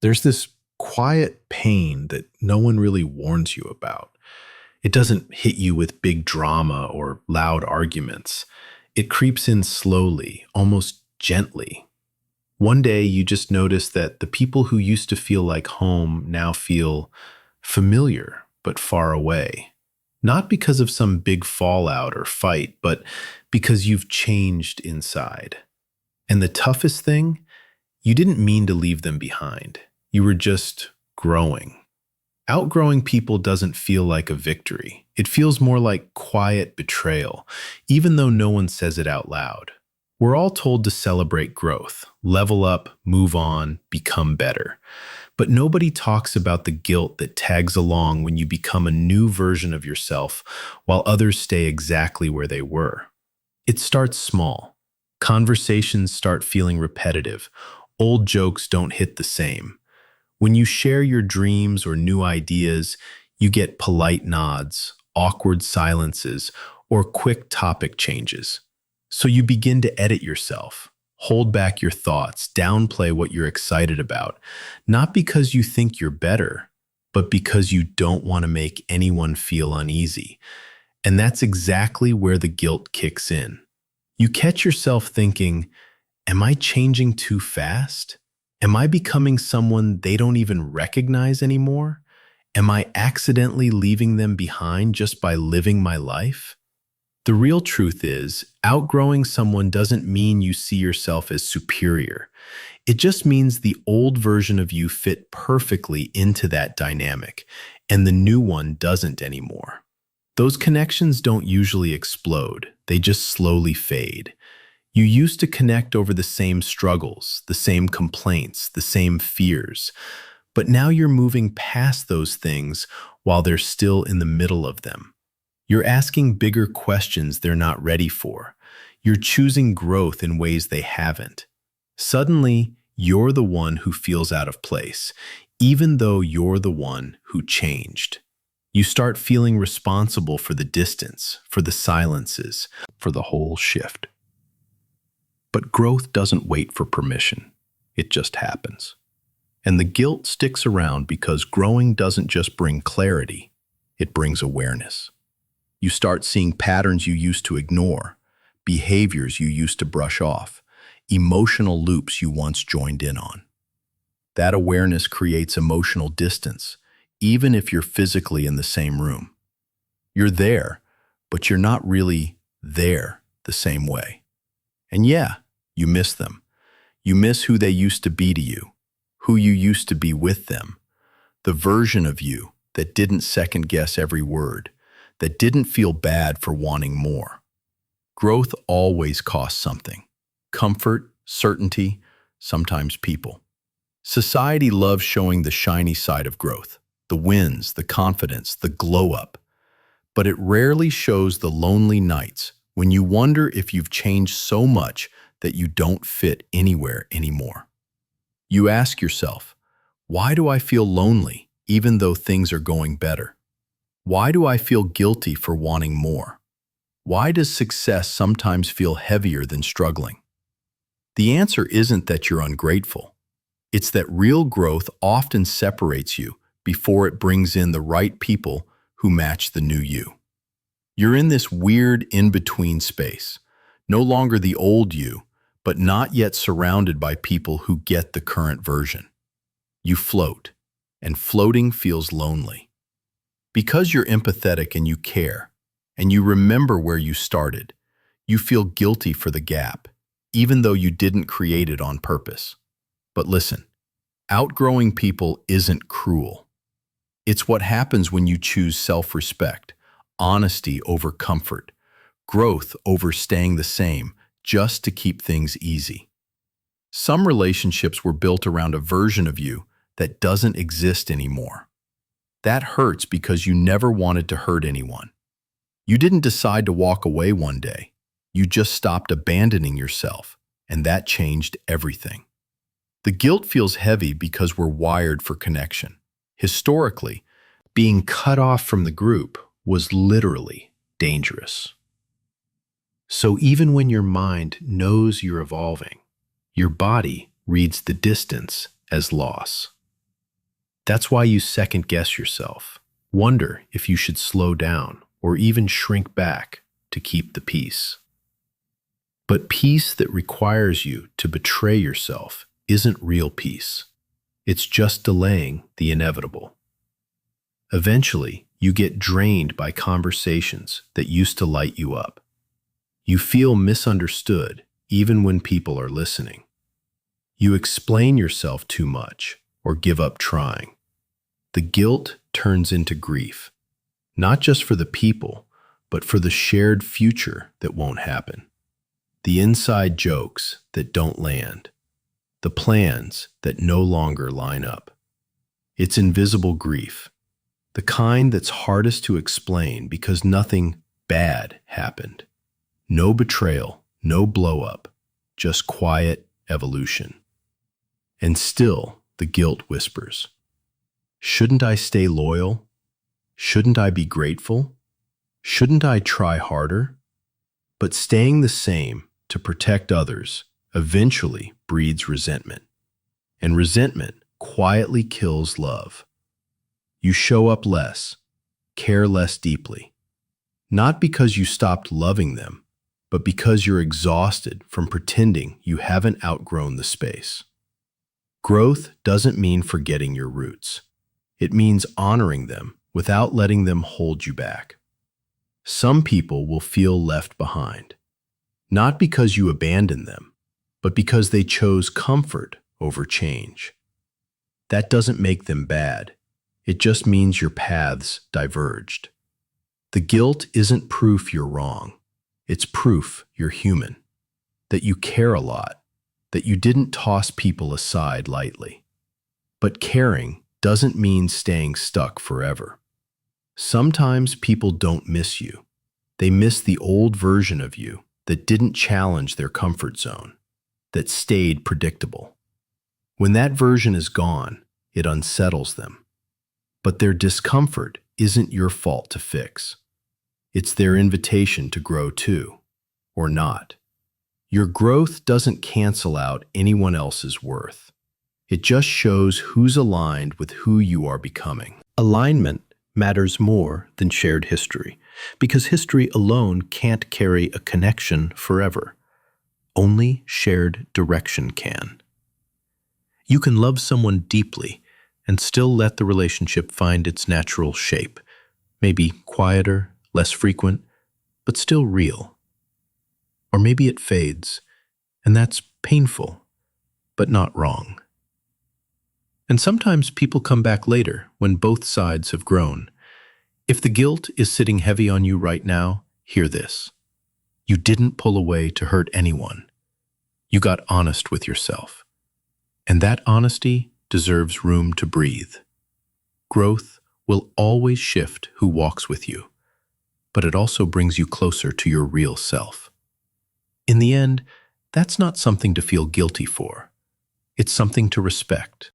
There's this quiet pain that no one really warns you about. It doesn't hit you with big drama or loud arguments. It creeps in slowly, almost gently. One day you just notice that the people who used to feel like home now feel familiar but far away. Not because of some big fallout or fight, but because you've changed inside. And the toughest thing, you didn't mean to leave them behind. You were just growing. Outgrowing people doesn't feel like a victory. It feels more like quiet betrayal, even though no one says it out loud. We're all told to celebrate growth, level up, move on, become better. But nobody talks about the guilt that tags along when you become a new version of yourself while others stay exactly where they were. It starts small. Conversations start feeling repetitive. Old jokes don't hit the same. When you share your dreams or new ideas, you get polite nods, awkward silences, or quick topic changes. So you begin to edit yourself, hold back your thoughts, downplay what you're excited about, not because you think you're better, but because you don't want to make anyone feel uneasy. And that's exactly where the guilt kicks in. You catch yourself thinking, am I changing too fast? Am I becoming someone they don't even recognize anymore? Am I accidentally leaving them behind just by living my life? The real truth is, outgrowing someone doesn't mean you see yourself as superior. It just means the old version of you fit perfectly into that dynamic, and the new one doesn't anymore. Those connections don't usually explode, they just slowly fade. You used to connect over the same struggles, the same complaints, the same fears. But now you're moving past those things while they're still in the middle of them. You're asking bigger questions they're not ready for. You're choosing growth in ways they haven't. Suddenly, you're the one who feels out of place, even though you're the one who changed. You start feeling responsible for the distance, for the silences, for the whole shift. But growth doesn't wait for permission. It just happens. And the guilt sticks around because growing doesn't just bring clarity, it brings awareness. You start seeing patterns you used to ignore, behaviors you used to brush off, emotional loops you once joined in on. That awareness creates emotional distance, even if you're physically in the same room. You're there, but you're not really there the same way. And yeah, you miss them. You miss who they used to be to you, who you used to be with them, the version of you that didn't second-guess every word, that didn't feel bad for wanting more. Growth always costs something. Comfort, certainty, sometimes people. Society loves showing the shiny side of growth, the wins, the confidence, the glow-up. But it rarely shows the lonely nights when you wonder if you've changed so much that you don't fit anywhere anymore. You ask yourself, why do I feel lonely even though things are going better? Why do I feel guilty for wanting more? Why does success sometimes feel heavier than struggling? The answer isn't that you're ungrateful. It's that real growth often separates you before it brings in the right people who match the new you. You're in this weird in-between space, no longer the old you, but not yet surrounded by people who get the current version. You float, and floating feels lonely. Because you're empathetic and you care, and you remember where you started, you feel guilty for the gap, even though you didn't create it on purpose. But listen, outgrowing people isn't cruel. It's what happens when you choose self-respect, honesty over comfort, growth over staying the same just to keep things easy. Some relationships were built around a version of you that doesn't exist anymore. That hurts because you never wanted to hurt anyone. You didn't decide to walk away one day. You just stopped abandoning yourself, and that changed everything. The guilt feels heavy because we're wired for connection. Historically, being cut off from the group was literally dangerous. So even when your mind knows you're evolving, your body reads the distance as loss. That's why you second guess yourself, wonder if you should slow down or even shrink back to keep the peace. But peace that requires you to betray yourself isn't real peace. It's just delaying the inevitable. Eventually, you get drained by conversations that used to light you up. You feel misunderstood even when people are listening. You explain yourself too much or give up trying. The guilt turns into grief, not just for the people, but for the shared future that won't happen. The inside jokes that don't land. The plans that no longer line up. It's invisible grief, the kind that's hardest to explain because nothing bad happened. No betrayal, no blow-up, just quiet evolution. And still, the guilt whispers. Shouldn't I stay loyal? Shouldn't I be grateful? Shouldn't I try harder? But staying the same to protect others eventually breeds resentment. And resentment quietly kills love. You show up less, care less deeply. Not because you stopped loving them, but because you're exhausted from pretending you haven't outgrown the space. Growth doesn't mean forgetting your roots. It means honoring them without letting them hold you back. Some people will feel left behind, not because you abandoned them, but because they chose comfort over change. That doesn't make them bad. It just means your paths diverged. The guilt isn't proof you're wrong. It's proof you're human, that you care a lot, that you didn't toss people aside lightly. But caring doesn't mean staying stuck forever. Sometimes people don't miss you. They miss the old version of you that didn't challenge their comfort zone, that stayed predictable. When that version is gone, it unsettles them. But their discomfort isn't your fault to fix. It's their invitation to grow too, or not. Your growth doesn't cancel out anyone else's worth. It just shows who's aligned with who you are becoming. Alignment matters more than shared history, because history alone can't carry a connection forever. Only shared direction can. You can love someone deeply and still let the relationship find its natural shape, maybe quieter, less frequent, but still real. Or maybe it fades, and that's painful, but not wrong. And sometimes people come back later when both sides have grown. If the guilt is sitting heavy on you right now, hear this. You didn't pull away to hurt anyone. You got honest with yourself. And that honesty deserves room to breathe. Growth will always shift who walks with you, but it also brings you closer to your real self. In the end, that's not something to feel guilty for. It's something to respect.